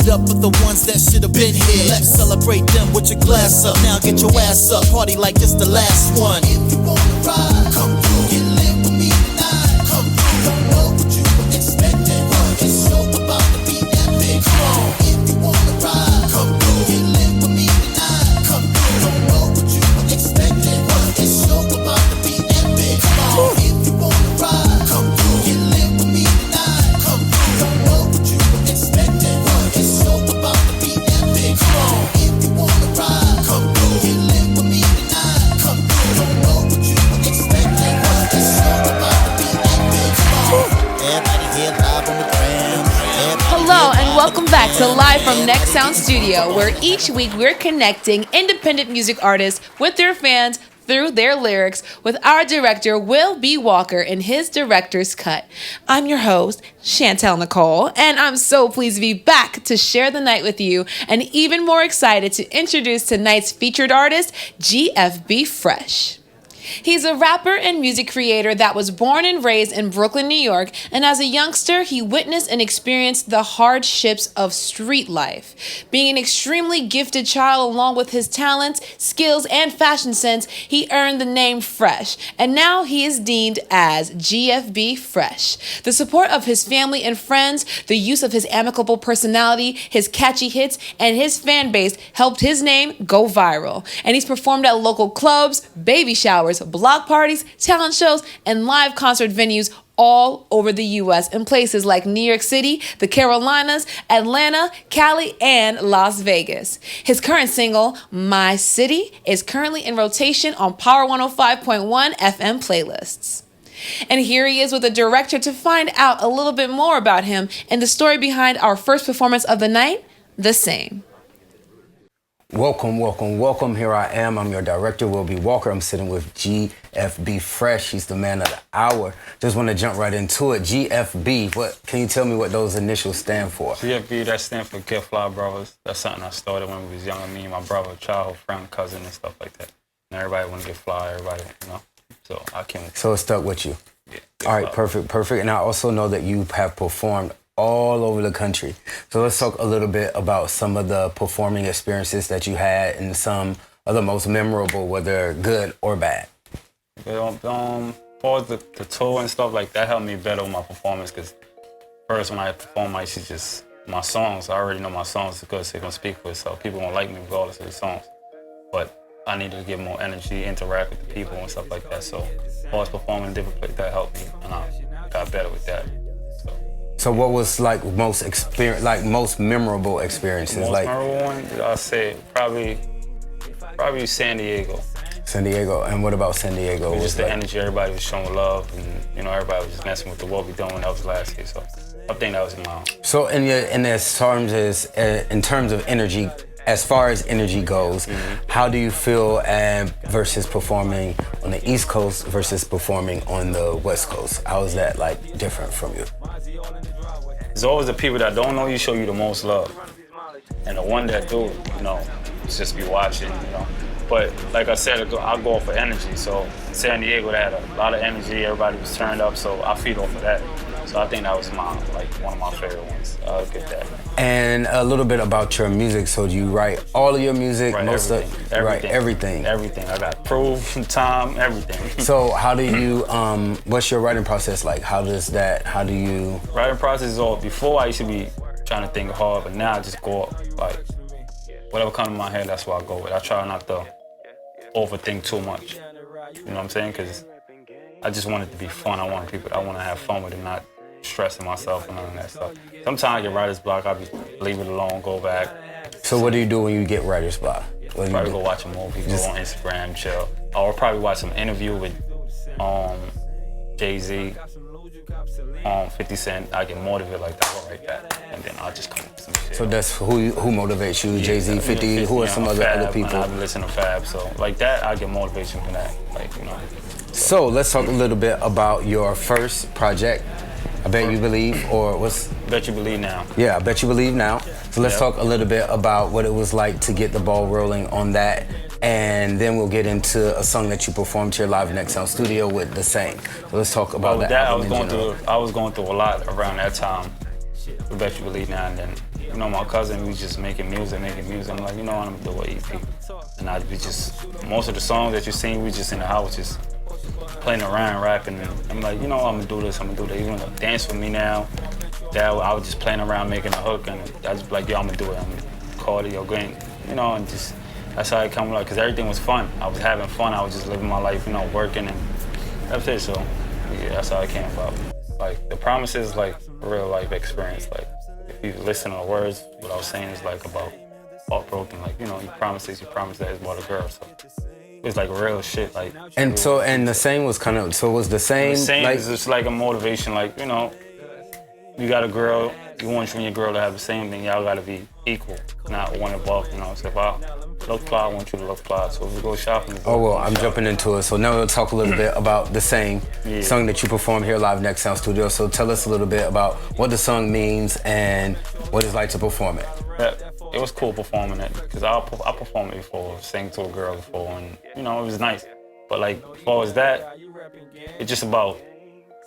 up for the ones that should have been here. Let's celebrate them with your glass up. Now get your ass up, party like it's the last one. If you wanna ride, come through, get lit with me tonight. Come through, don't know what you were expecting. It's so about to be epic. Come on, if you wanna ride, come through, get lit with me tonight. Come through, don't know what you were expecting. It's so about to be epic. Come on, if you wanna ride, come through, get lit with me tonight. Come through, don't know what you were expecting. It's so about to be epic. Come on, if you wanna ride, come through, get lit with me tonight. Come through, don't know what you were expecting. It's so about to be epic. Come on, everybody here live on the gram. Hello and welcome back to Live from Next Sound Studio, where each week we're connecting independent music artists with their fans through their lyrics with our director, Will B. Walker, in his director's cut. I'm your host, Chantel Nicole, and I'm so pleased to be back to share the night with you, and even more excited to introduce tonight's featured artist, G.F.B. Fresh. He's a rapper and music creator that was born and raised in Brooklyn, New York, and as a youngster, he witnessed and experienced the hardships of street life. Being an extremely gifted child along with his talents, skills, and fashion sense, he earned the name Fresh, and now he is deemed as G.F.B. Fresh. The support of his family and friends, the use of his amicable personality, his catchy hits, and his fan base helped his name go viral, and he's performed at local clubs, baby showers, block parties, talent shows, and live concert venues all over the U.S. in places like New York City, the Carolinas, Atlanta, Cali, and Las Vegas. His current single, My City, is currently in rotation on Power 105.1 FM playlists. And here he is with the director to find out a little bit more about him and the story behind our first performance of the night, The Same. Welcome. Here I am. I'm your director, Will B. Walker. I'm sitting with G.F.B. Fresh. He's the man of the hour. Just want to jump right into it. G.F.B., can you tell me what those initials stand for? G.F.B., that stands for Get Fly Brothers. That's something I started when we was younger, me and my brother, childhood friend, cousin, and stuff like that. And everybody want to get fly, everybody, So I came with So it stuck with you? Yeah. All right, perfect. And I also know that you have performed all over the country. So let's talk a little bit about some of the performing experiences that you had and some of the most memorable, whether good or bad. For the tour and stuff like that helped me better with my performance, because first when I perform, I used to just, my songs, I already know my songs because they're going to speak for itself. People won't like me regardless of the songs. But I needed to get more energy, interact with the people and stuff like that. So I was performing in different places, that helped me, and I got better with that. So what was most memorable experiences? Most memorable one, I'd say probably San Diego. San Diego, and what about San Diego? Just the energy, everybody was showing love, and everybody was just messing with the what we doing. That was last year, so I think that was mine. So in terms of energy, as far as energy goes, how do you feel versus performing on the East Coast versus performing on the West Coast? How is that different from you? It's always the people that don't know you show you the most love. And the one that do, just be watching, But like I said, I go off of energy. So San Diego, they had a lot of energy, everybody was turned up, so I feed off of that. So I think that was one of my favorite ones. I'll get that. And a little bit about your music. So do you write all of your music? Everything. Everything. I got proof, time, everything. So how do you, what's your writing process like? How do you? Writing process is all, before I used to be trying to think hard, but now I just go up, whatever comes to my head, that's what I go with. I try not to overthink too much. You know what I'm saying? Because I just want it to be fun. I want to have fun with it, not stressing myself and none of that stuff. Sometimes I get writer's block, I just leave it alone, go back. So what do you do when you get writer's block? Probably go watch a movie, go on Instagram, chill. Or probably watch some interview with Jay-Z, 50 Cent. I get motivated like that, I'll write that. And then I'll just come up with some shit. So that's who motivates you, Jay-Z, 50, who are some other people? I listen to Fab, so like that, I get motivation from that, So let's talk a little bit about your first project, I Bet You Believe, or what's? Bet You Believe Now. Yeah, I Bet You Believe Now. So let's talk a little bit about what it was like to get the ball rolling on that, and then we'll get into a song that you performed here live in Next Sound Studio with The Same. So let's talk about that. I was going through a lot around that time. I Bet You Believe Now, and then you know, my cousin, we just making music. I'm like, you know what, I'm gonna do an EP. And we just, most of the songs that you seen, we just in the house just playing around, rapping. And I'm like, you know, I'm gonna do this, You wanna dance with me now? That I was just playing around, making a hook, and I was like, yo, I'm gonna do it. I'm gonna call it, yo, Green. You know, and just, that's how it come like, cause everything was fun. I was having fun, I was just living my life, you know, working, and that's it, so yeah, that's how it came about. Like, The Promise is like a real life experience. Like, if you listen to the words, what I was saying is like about heartbroken, like, you know, you promise that it's about a girl, so it's like real shit, like. And so, and the same was kind of, so was the same? The same like, is just like a motivation, like, you know, you got a girl, you want you and your girl to have the same thing, y'all gotta be equal, not one above, you know. So if I look fly, I want you to look fly. So if we go shopping. I'm jumping into it. So now we'll talk a little bit about the same song that you performed here live Next Sound Studio. So tell us a little bit about what the song means and what it's like to perform it. Yeah, it was cool performing it, because I performed it before, sang to a girl before, and you know, it was nice. But like, as far as that, it's just about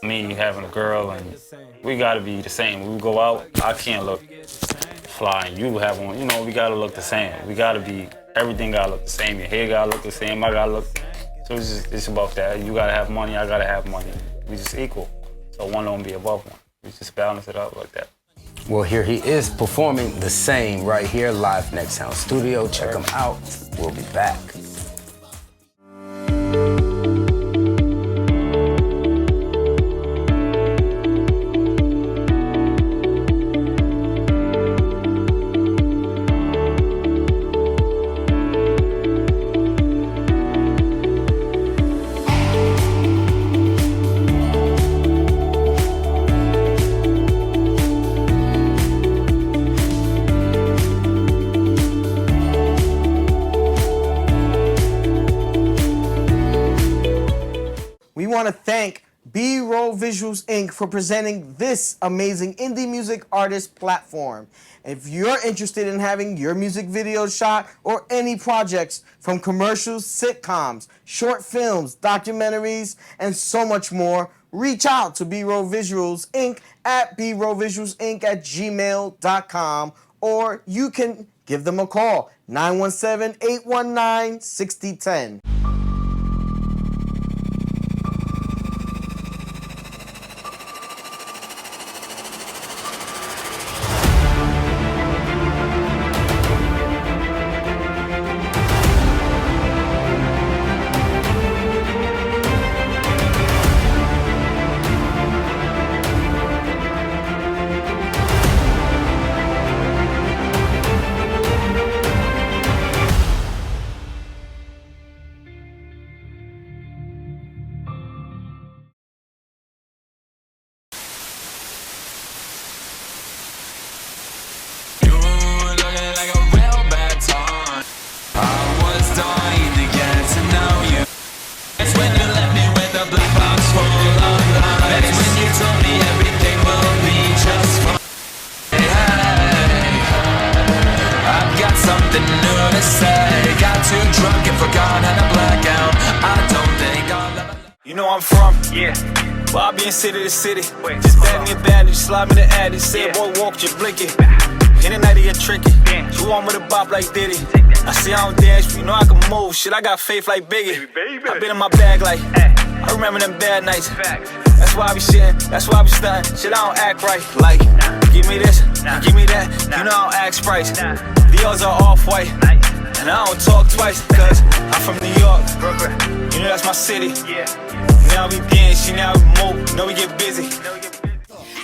me having a girl, and we gotta be the same. When we go out, I can't look fly and you have one, you know, we gotta look the same. We gotta be, everything gotta look the same. Your hair gotta look the same, I gotta look. So it's about that. You gotta have money, I gotta have money. We just equal. So one don't be above one. We just balance it out like that. Well, here he is performing The Same right here live Next Sound Studio. Check him out. We'll be back. We want to thank B-Roll Visuals Inc. for presenting this amazing indie music artist platform. If you're interested in having your music video shot or any projects from commercials, sitcoms, short films, documentaries, and so much more, reach out to B-Roll Visuals Inc. at brvisualsinc@gmail.com, or you can give them a call, 917-819-6010. You know I'm from, well, I be in city to city. Just bag me a bandage, slide me the ad. Said, boy, walk, just blink it. In the night, it get tricky. You want me to bop like Diddy? I see I don't dance, but you know I can move. Shit, I got faith like Biggie. I been in my bag like, I remember them bad nights. That's why I be shitting, that's why I be stunting. Shit, I don't act right. Like, give me this, give me that. You know I don't ask price. The odds are off-white. And I don't talk twice, cause I'm from New York. You know that's my city. Now we dance, now we move, know we get busy.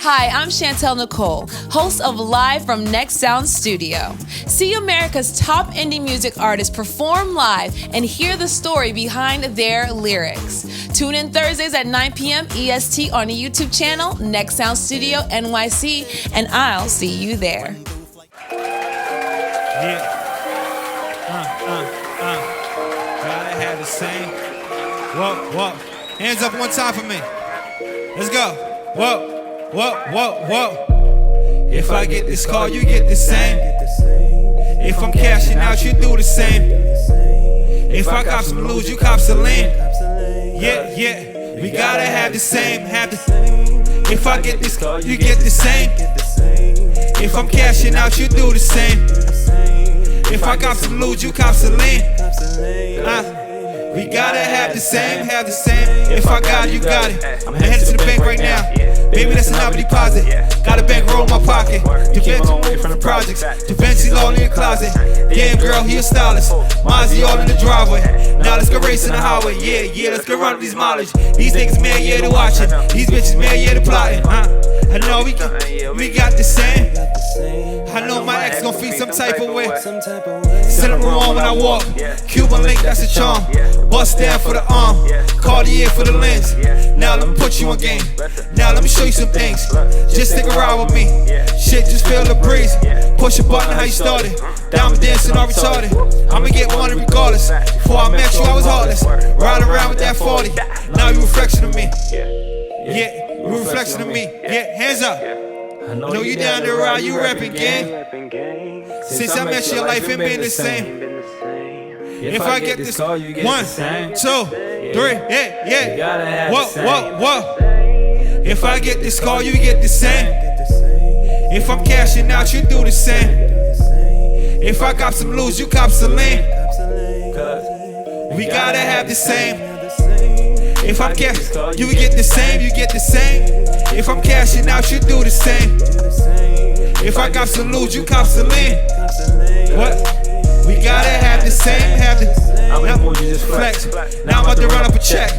Hi, I'm Chantel Nicole, host of Live from Next Sound Studio. See America's top indie music artists perform live and hear the story behind their lyrics. Tune in Thursdays at 9 p.m. EST on the YouTube channel, Next Sound Studio NYC, and I'll see you there. Gotta have the same. Whoa. Hands up one time for me. Let's go. Whoa. If I get this call, you get the same. If I'm cashing out, you do the same. If I cop some lose, you cop some lean. Yeah. We gotta have the same. If I get this call, you get the same. If I'm cashing out, you do the same. If I cop some loot, you cop some lean. We gotta have the same, have the same. If I got it, you got it. I'm headed to the bank right now. Baby, that's another deposit. Got a bankroll in my pocket. Defense away from the projects. Defense all in your closet. Damn girl, he a stylist. Mozzie all in the driveway. Now let's go racing the highway. Yeah, let's go run these mileage. These niggas mad, yeah, to watching. These bitches mad, yeah, to plotting. I know we got the same. I know my ex gon' feel some type of way. Set up wrong when I walk. Cuban link, that's a charm. Bust down for the arm. Cartier for the lens. Now let me put you on game. Now let me show you some things. Just stick around with me. Shit, just feel the breeze. Push a button, how you started. Diamond dancing, all retarded. I'ma get one regardless. Before I met you, I was heartless. Ride around with that 40. Now you reflection of me. Yeah, you reflection of me. Yeah, hands up. I know you down the ride, you rapping gang. Since I met you, your life ain't been the same. If I get this call, you get 1, 2, 3, yeah. Whoa. If I get this call, you get the same. If I'm cashing out, you do the same. If I cop some loot, you cop some lean. We gotta have the same. If I'm cashing, you get the same, you get the same. If I'm cashing out, you do the same. If I cop some loot, you cop some lean. What? We gotta have the same, have the flex. Now I'm about to run up a check.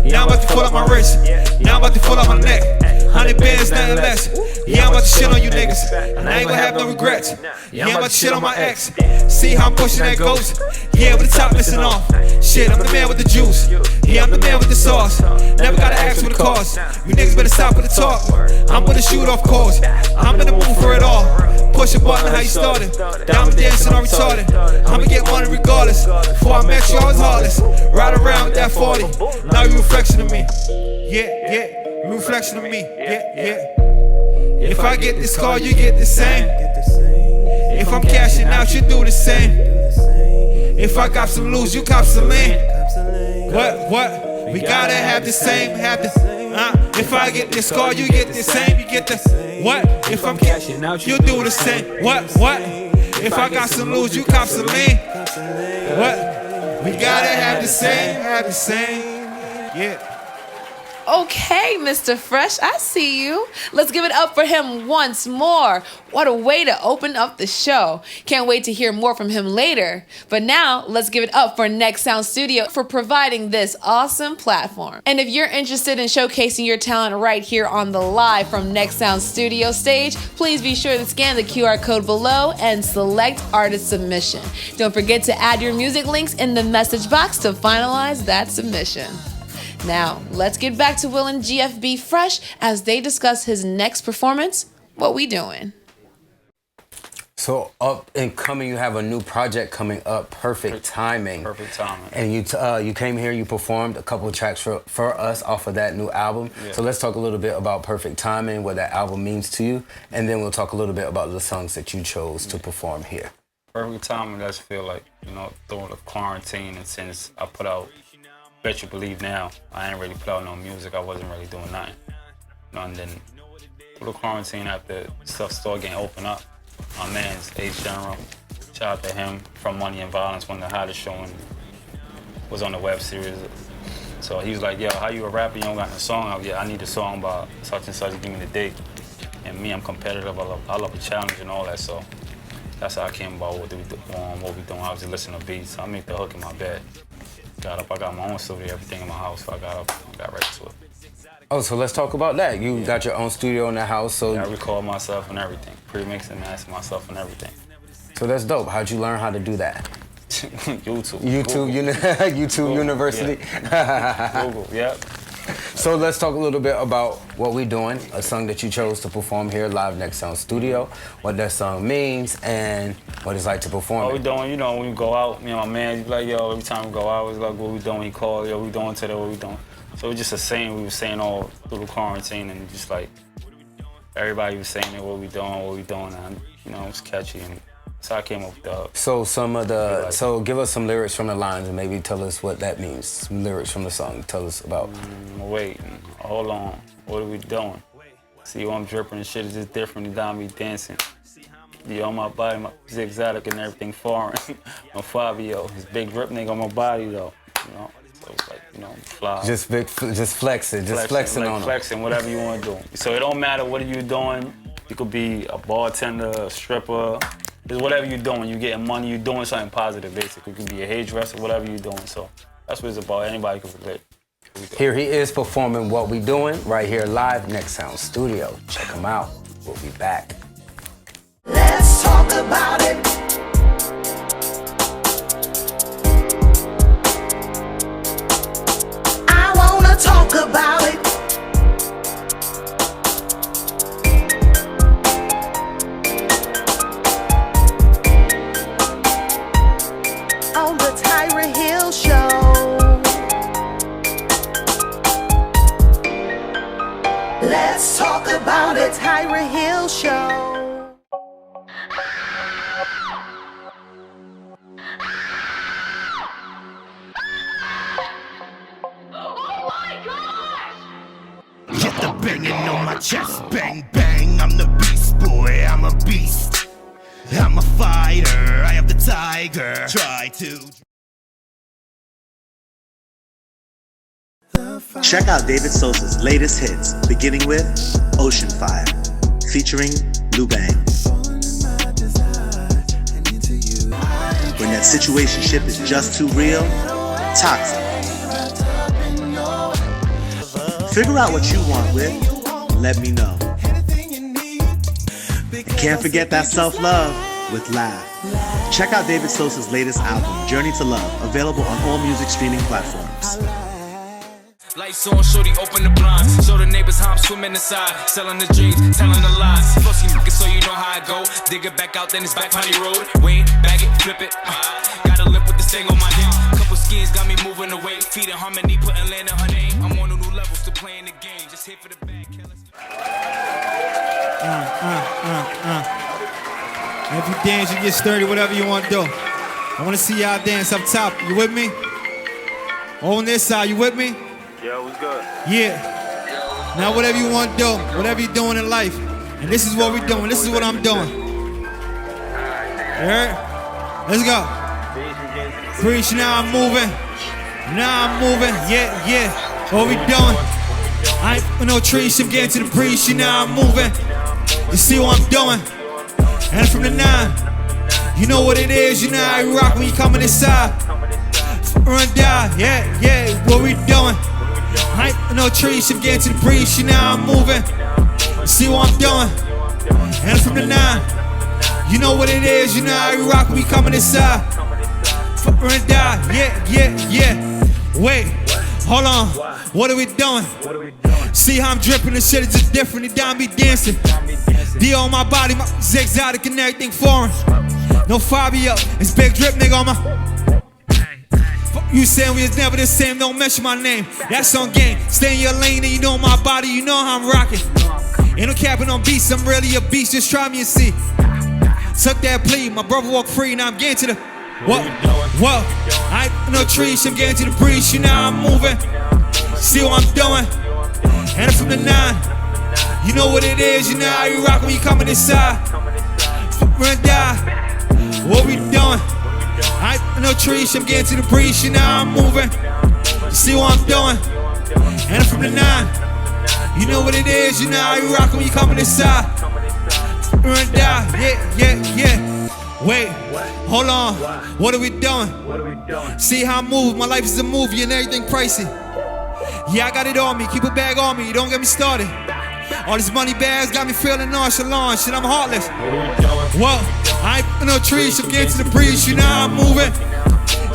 Now I'm about to pull up my wrist. Now I'm about to pull up my neck. 100 bands, nothing less. Yeah, I'm about to shit on you niggas. And I ain't gonna have no regrets. Yeah, I'm about to shit on my ex. See how I'm pushing that ghost? Yeah, with the top missing off. Shit, I'm the man with the juice. Yeah, I'm the man with the sauce. Never gotta ask for the cost. You niggas better stop with the talk. I'm gonna shoot off course. I'm in the mood for it all. Push a button, how you started. Diamond dancing, all retarded. I'ma get money regardless. Before I met you, I was heartless. Ride around with that 40. Now you reflection of me. Yeah. You reflection of me. Yeah. If I get this call, you get the same. If I'm cashing out, you do the same. If I cop some loot, you cop some lean. What? We gotta have the same, if I get this call, you get the same, you get the what? If I'm cashing out, you do the same. What? If I got some loot, you cop some lean. What? We gotta have the same, yeah. Okay, Mr. Fresh, I see you. Let's give it up for him once more. What a way to open up the show. Can't wait to hear more from him later. But now, let's give it up for Next Sound Studio for providing this awesome platform. And if you're interested in showcasing your talent right here on the Live from Next Sound Studio stage, please be sure to scan the QR code below and select artist submission. Don't forget to add your music links in the message box to finalize that submission. Now, let's get back to Will and G.F.B. Fresh as they discuss his next performance, What We Doing. So up and coming, you have a new project coming up, Perfect Timing. Perfect Timing. And you came here, you performed a couple of tracks for us off of that new album. Yeah. So let's talk a little bit about Perfect Timing, what that album means to you, and then we'll talk a little bit about the songs that you chose to perform here. Perfect Timing does feel like, through the quarantine, and since I put out Bet You Believe Now, I ain't really put out no music. I wasn't really doing nothing. And then through the quarantine, after stuff started getting opened up, my man's H General, shout out to him from Money and Violence, one of the hottest show, was on the web series. So he was like, yo, how you a rapper, you don't got no song out yet? I need a song by such and such, give me the date. And me, I'm competitive, I love a challenge and all that, so that's how I came about what we doing. I was just listening to beats. I made the hook in my bed. Got up, I got my own studio, everything in my house, so I got up and got right to it. Oh, so let's talk about that. You got your own studio in the house, so... I record myself and everything, pre-mix and master myself and everything. So that's dope. How'd you learn how to do that? YouTube. YouTube University? Yeah. Google, yep. So let's talk a little bit about What We Doing, a song that you chose to perform here live Next Sound Studio, what that song means, and what it's like to perform What we doing, when we go out, me and my man, you be like, yo, every time we go out, it's like, what we doing? He called, yo, we doing today, what we doing? So it was just a saying we were saying all through the quarantine, and just like, everybody was saying it, what we doing, and it was catchy, and so I came up with the... So give us some lyrics from the lines and maybe tell us what that means. Some lyrics from the song, tell us about. Wait, hold on, what are we doing? See, I'm dripping and shit is just different, you down me dancing. be on my body, he's exotic and everything foreign. I'm Fabio, his big grip nigga on my body though, you know. So it's like, you know, fly. Just flexing like on flexing, whatever you want to do. So it don't matter what you're doing. You could be a bartender, a stripper. It's whatever you're doing. You're getting money. You're doing something positive, basically. You could be a hairdresser, whatever you're doing. So that's what it's about. Anybody can relate. Here he is performing What We Doing right here live, Next Sound Studio. Check him out. We'll be back. Let's talk about it. I wanna talk about it. On the Tyra Hill Show. Let's talk about it, Tyra Hill Show. Get the banging on my chest, bang, bang. I'm the beast boy, I'm a beast. I'm a fighter, I have the tiger. Try to. Check out David Sosa's latest hits, beginning with Ocean Fire, featuring Lou Bang. When that situationship is just too real, toxic. Figure out what you want with, let me know. And can't forget that self-love with Laugh. Check out David Sosa's latest album, Journey to Love, available on all music streaming platforms. Lights on, shorty, open the blinds. Show the neighbors how I'm swimming inside. Selling the dreams, telling the lies. Fussy nigga, so you know how I go. Dig it back out, then it's back Pony Road. Wait, bag it, flip it. Gotta live with this thing on my hip. Couple skins got me moving away. Feet in harmony, putting land in her name. I'm on a new level, still playing the game. Just hit for the bag, killers. If you dance, you get sturdy, whatever you want to do. I want to see y'all dance up top. You with me? On this side, you with me? Yeah, what's good? Yeah. Now whatever you want to do, whatever you're doing in life, and this is what we're doing, this is what I'm doing. You heard? Let's go. Preach, now I'm moving. Yeah. What we doing? I ain't with no trees, I'm getting to the breeze, now I'm moving. You see what I'm doing? And from the 9, you know what it is, you know how you rock when you coming inside. Run down, yeah, what we doing? I ain't with no trees, I'm getting to the breeze, now I'm moving. You see what I'm doing? And from the 9, you know what it is, you know how you rock when you coming inside. Run down, yeah. Wait, hold on, what are we doing? See how I'm dripping, this shit is just different, the down be dancing. D on my body, my exotic and everything foreign. No Fabio, it's big drip nigga on my. You saying we is never the same, don't mention my name. That's on game, stay in your lane and you know my body, you know how I'm rocking. Ain't no capping on beats, I'm really a beast, just try me and see. Suck that plea, my brother walk free, now I'm getting to the. What? I ain't no trees, I'm getting to the breeze, you know I'm moving. See what I'm doing? And from the 9, you know what it is, you know how you rock when you coming inside. Run down, what we doing? I ain't no trees, I'm getting to the breeze, you know I'm moving. You see what I'm doing? And from the 9, you know what it is, you know how you rock when you coming inside. Run down, yeah. Wait, hold on, what are we doing? See how I move, my life is a movie and everything pricey. Yeah, I got it on me, keep a bag on me, don't get me started. All these money bags got me feeling nonchalant, shit, I'm heartless. Whoa, I ain't no trees, I'm getting to the breeze, you know how I'm moving.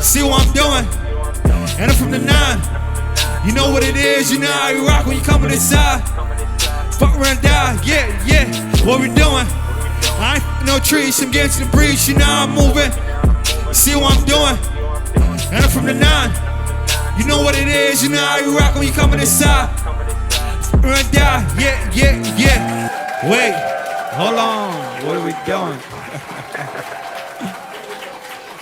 See what I'm doing? And I'm from the 9, you know what it is, you know how you rock when you coming inside. Fuck around down, yeah, what we doing? I ain't no trees, I'm getting to the breeze, you know I'm moving. See what I'm doing? And I'm from the 9, you know what it is, you know how you rock when you coming inside. Run down, yeah. Wait, hold on, what are we doing?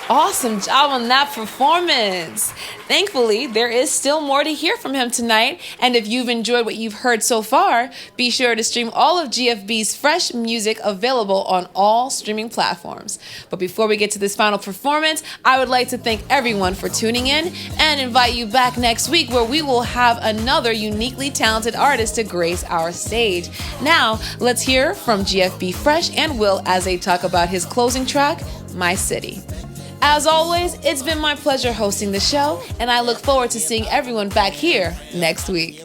Awesome job on that performance. Thankfully, there is still more to hear from him tonight. And if you've enjoyed what you've heard so far, be sure to stream all of GFB's fresh music available on all streaming platforms. But before we get to this final performance, I would like to thank everyone for tuning in and invite you back next week where we will have another uniquely talented artist to grace our stage. Now, let's hear from GFB Fresh and Will as they talk about his closing track, My City. As always, it's been my pleasure hosting the show, and I look forward to seeing everyone back here next week.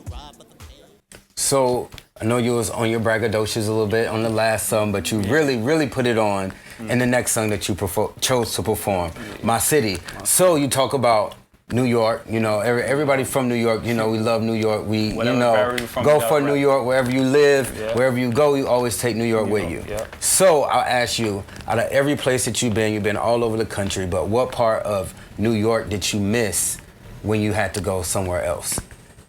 So, I know you was on your braggadocious a little bit on the last song, but you really put it on in the next song that you chose to perform, My City. So, you talk about New York, you know, everybody from New York, you know, we love New York. We, you know, go for New York, wherever you live, wherever you go, you always take New York with you. Yeah. So I'll ask you, out of every place that you've been all over the country, but what part of New York did you miss when you had to go somewhere else?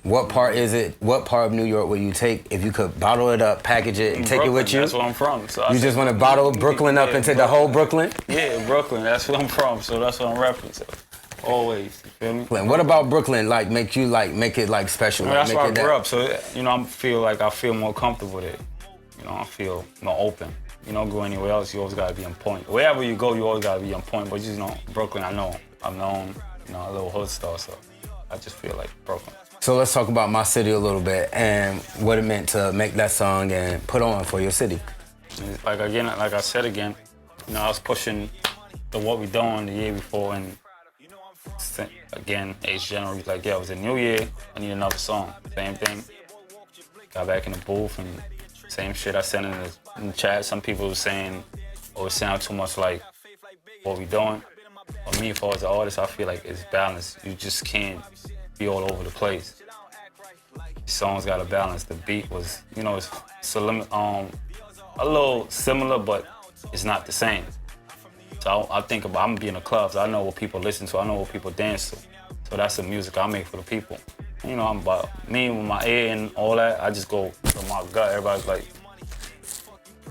What part is it? What part of New York will you take if you could bottle it up, package it, and take Brooklyn, it with you? That's where I'm from. So you just want to bottle Brooklyn up and take the whole Brooklyn? Yeah, Brooklyn. That's where I'm from. So that's what I'm referencing. Always, you feel me? What about Brooklyn? Like make it special. That's where I grew up. So you know, I feel more comfortable there. You know, I feel more open. You don't go anywhere else. You always gotta be on point. Wherever you go, you always gotta be on point. But you know, Brooklyn, I'm known, you know, a little hood star. So I just feel like Brooklyn. So let's talk about My City a little bit and what it meant to make that song and put on for your city. Like I said again, you know, I was pushing the What We Doing the year before and. Again, H General was like, yeah, it was a new year, I need another song. Same thing. Got back in the booth and same shit I sent in the chat. Some people were saying, oh, it sounds too much like What We Doing. For me, as an artist, I feel like it's balanced. You just can't be all over the place. The songs got a balance. The beat was, you know, it's a little similar, but it's not the same. So I think about, I'm being a club, so I know what people listen to, I know what people dance to. So that's the music I make for the people. You know, I'm about me with my ear and all that, I just go with my gut. Everybody's like,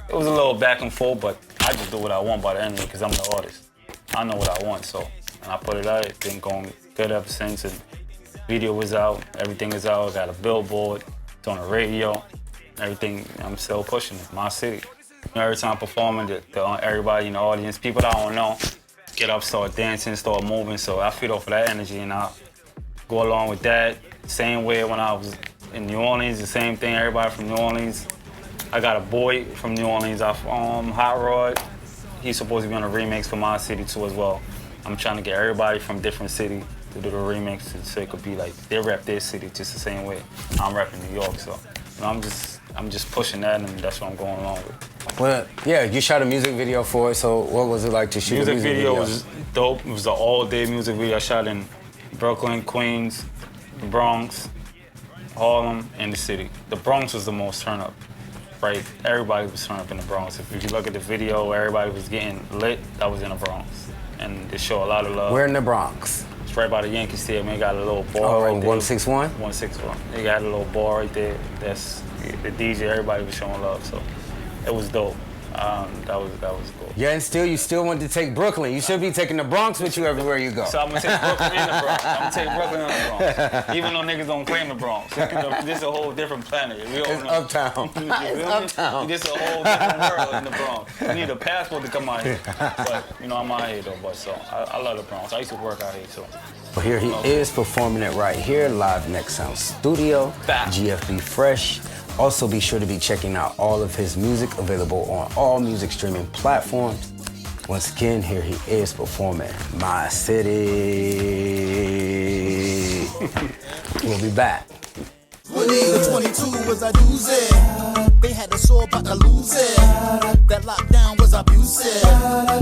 it was a little back and forth, but I just do what I want by the end of it because I'm the artist. I know what I want, so, and I put it out, it's been going good ever since, and video was out, everything is out, I got a billboard, it's on the radio, everything, I'm still pushing it, My City. You know, every time I'm performing, everybody in the audience, people that I don't know, get up, start dancing, start moving. So I feed off of that energy and I go along with that. Same way when I was in New Orleans, the same thing, everybody from New Orleans. I got a boy from New Orleans, Hot Rod. He's supposed to be on a remix for My City too as well. I'm trying to get everybody from different cities to do the remix so it could be like, they rep their city just the same way I'm repping New York. So you know, I'm just pushing that and that's what I'm going along with. Well, yeah, you shot a music video for it, so what was it like to shoot a music video? Was dope. It was an all-day music video. I shot in Brooklyn, Queens, the Bronx, Harlem, and the city. The Bronx was the most turn-up, right? Everybody was turned up in the Bronx. If you look at the video, everybody was getting lit, that was in the Bronx. And they show a lot of love. Where in the Bronx? It's right by the Yankee Stadium. They got a little bar right there. 161? 161. They got a little bar right there. That's the DJ, everybody was showing love, so. It was dope. That was cool. Yeah, and you still want to take Brooklyn. You should be taking the Bronx with you everywhere you go. So I'm gonna take Brooklyn in the Bronx. I'm gonna take Brooklyn in the Bronx. Even though niggas don't claim the Bronx. This is a whole different planet. It's uptown. It's uptown. This is a whole different world in the Bronx. You need a passport to come out here. But, you know, I'm out here though, but so I love the Bronx. I used to work out here, so. Well, here he is performing it right here, live Next Sound Studio, GFB Fresh. Also, be sure to be checking out all of his music available on all music streaming platforms. Once again, here he is performing My City. We'll be back. When he was 22 was a doozy. They had us all about to lose it. That lockdown was abusive.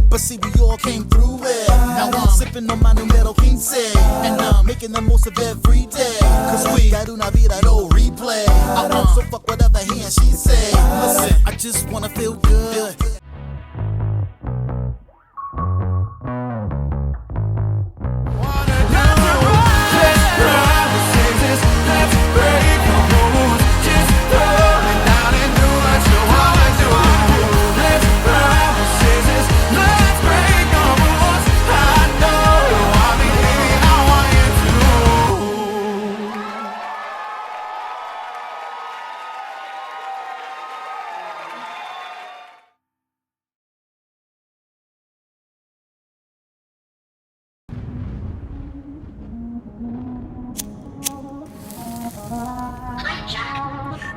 But see, we all came through it. Now I'm sipping on my numero 15. And I'm making the most of every day. Cause we got una vida do replay. So fuck whatever he and she say. Listen, I just wanna feel good. Let's break the rules. I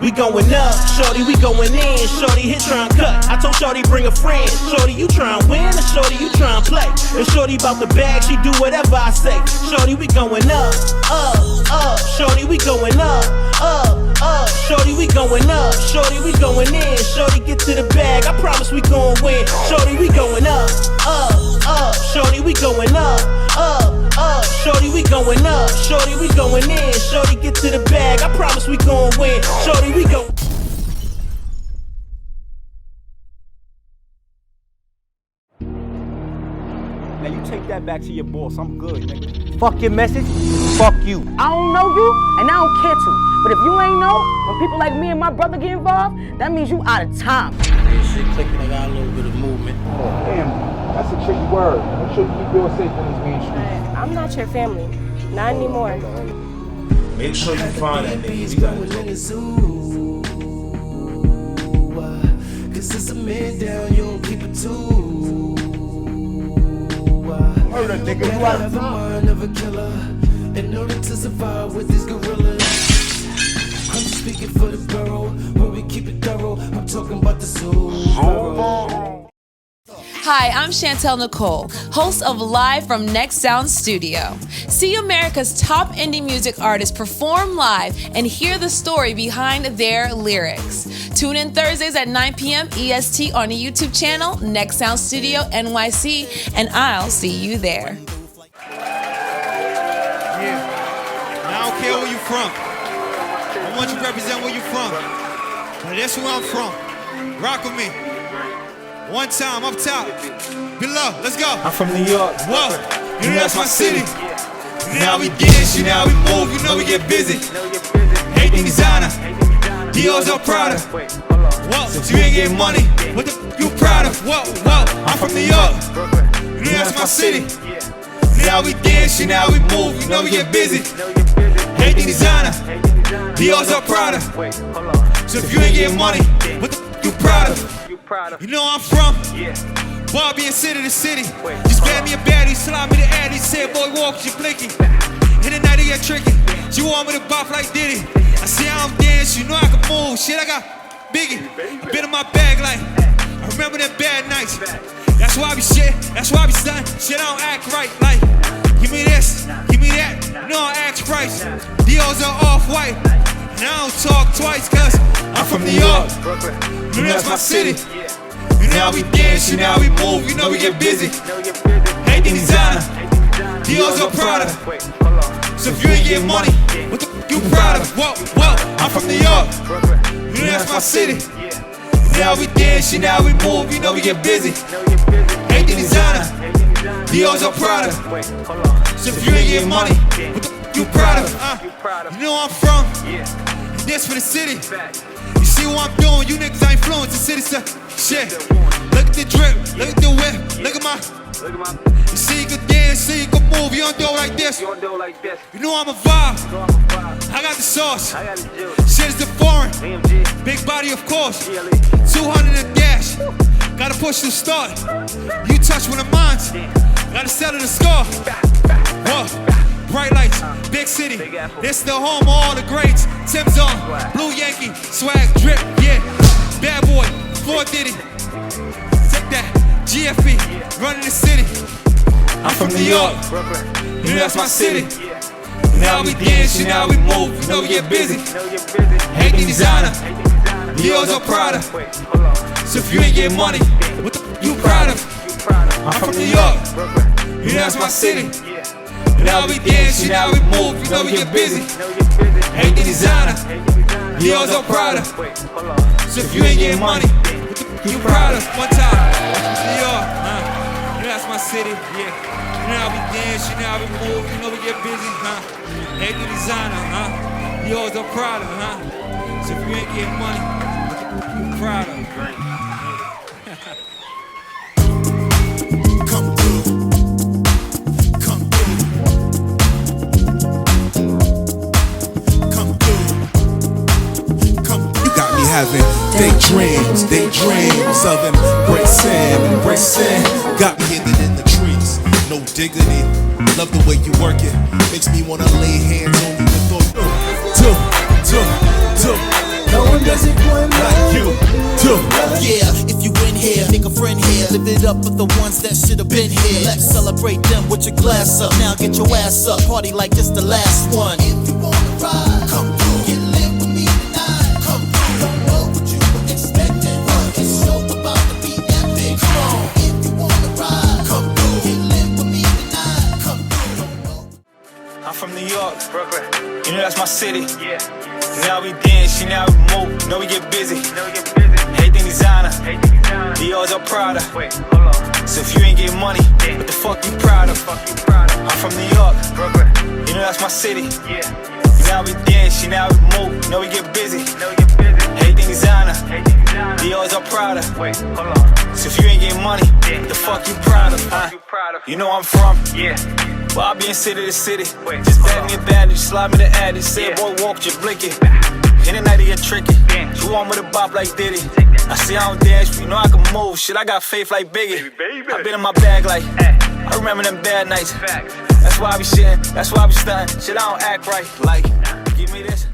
we going up. Shorty, we going in. Shorty, hit trying cut. I told Shorty bring a friend. Shorty, you trying win, or Shorty, you trying play? If Shorty bout the bag, she do whatever I say. Shorty, we going up, up. Shorty, we going up, up. Shorty, we going up. Shorty, we going in. Shorty, get to the bag. I promise we gon' win. Shorty, we going up, up. Shorty, we going up, up. Shorty, we going up. Shorty, we going in. Shorty, get to the bag. I promise we gon' win. Shorty, we gon' Now you take that back to your boss. I'm good, nigga. Fuck your message. Fuck you. I don't know you, and I don't care to. But if you ain't know, when people like me and my brother get involved, that means you out of time. Yeah, shit clicking. I got a little bit of movement. Damn, that's a tricky word. I'm sure you keep yours safe in these mean streets. I'm not your family. Not anymore. Make sure you find that nigga. We got in zoo. Cause it's a man down, you don't keep it too. Murder, nigga, you out of the mind of a killer in order to survive with these gorillas. I'm speaking for the borough, where we keep it thorough. I'm talking about the soul. Hi, I'm Chantel Nicole, host of Live from Next Sound Studio. See America's top indie music artists perform live and hear the story behind their lyrics. Tune in Thursdays at 9 p.m. EST on the YouTube channel, Next Sound Studio NYC, and I'll see you there. Yeah. I don't care where you from. I want you to represent where you from. Now that's where I'm from. Rock with me. One time, up top. Below, let's go. I'm from New York. Whoa, you know that's my city. You know how we dance, you know how we move, you know we get busy. Everything designer, Dior's all Prada. Whoa, so you ain't getting money, what the f you proud of? Whoa, I'm from New York. You know that's my city. You know how we dance, you know how we move, you know we get busy. Everything designer, Dior's all Prada. So if you ain't getting money, what the f you proud of? You know I'm from Barbie and city to city. Just grab me a baddie, slide me the addy. Said boy walk, you blinking. In the night he get tricky. She want me to bop like Diddy. I see how I'm dance, you know I can move. Shit, I got Biggie. Been in my bag like I remember them bad nights. That's why I be shit, that's why I be stunning. Shit, I don't act right. Like, give me this, give me that. You know I ask price. Dior's are off-white. And I don't talk twice, cause I'm from New York. You know that's my city. You know how we dance, you know how we move, you know we get busy. Everything designer, Dior's all Prada. So if you ain't getting money, what the f you proud of? Whoa, I'm from New York. You know that's my city. You know how we dance, you know how we move, you know we get busy. Everything designer, Dior's all Prada. So if you ain't getting money, what the f you proud of? You know I'm from, this for the city. You see what I'm doing, you niggas ain't influence the city, so shit. Look at the drip, look at the whip, look at my. You see you can dance, see you can move, you don't do it like this. You know I'm a vibe, I got the sauce. Shit is the foreign, big body of course. 200 and dash, gotta push to start. You touch one of mine, gotta settle the score. Whoa. Bright lights, big city, this the home of all the greats. Tim's on, Blue Yankee, swag, drip, yeah. Bad boy, 4 Diddy. Take that, G.F.B, running the city. I'm from New York, you know that's my city. You know how we dance, you know how we move, you know we get busy. Everything designer, Dior's all Prada. So if you ain't getting money, what the f you proud of? I'm from New York, you know that's my city. You know how we dance, you know how we move, you know we get busy. Everything designer, Dior's all Prada. So if you ain't getting money, what the f you proud of? One time, New York, you know that's my city, yeah. You know how we dance, you know how we move, you know we get busy, Everything designer, Dior's all Prada, So if you ain't getting money, what the f you proud of? Having daydreams of embracing. Got me hidden in the trees, no dignity. Love the way you work it, makes me wanna lay hands on you and throw. music one like you do. Yeah, if you in here, make a friend here. Live it up with the ones that should have been here. Let's celebrate them with your glass up. Now get your ass up, party like this the last one. If you wanna ride, come through, get lit with me tonight. Come through, don't know what you were expecting, but this show about to be epic. Come on, if you wanna ride, come through, get lit with me tonight. Come through. I'm from New York, Brooklyn. You know that's my city. Yeah. Now we dance, now we move. Know we get busy. Everything designer. Dior's all Prada. Wait, hold on. So if you ain't getting money, what the fuck you proud of? I'm from New York, Brooklyn. You know that's my city. Yeah. Now we dance, now we move. Know we get busy. Everything designer. Dior's all Prada. Wait, hold on. So if you ain't getting money, what the fuck you proud of? You know I'm from. Yeah. Well, I be in city to city. Just bag me a bandage, slide me the adage. Say, boy, walk, you blink it. In the night, you get tricky. You want me to bop like Diddy. I see I don't dance, but you know I can move. Shit, I got faith like Biggie. I been in my bag like, I remember them bad nights. That's why I be shitting, that's why I be stunting. Shit, I don't act right. Like, give me this.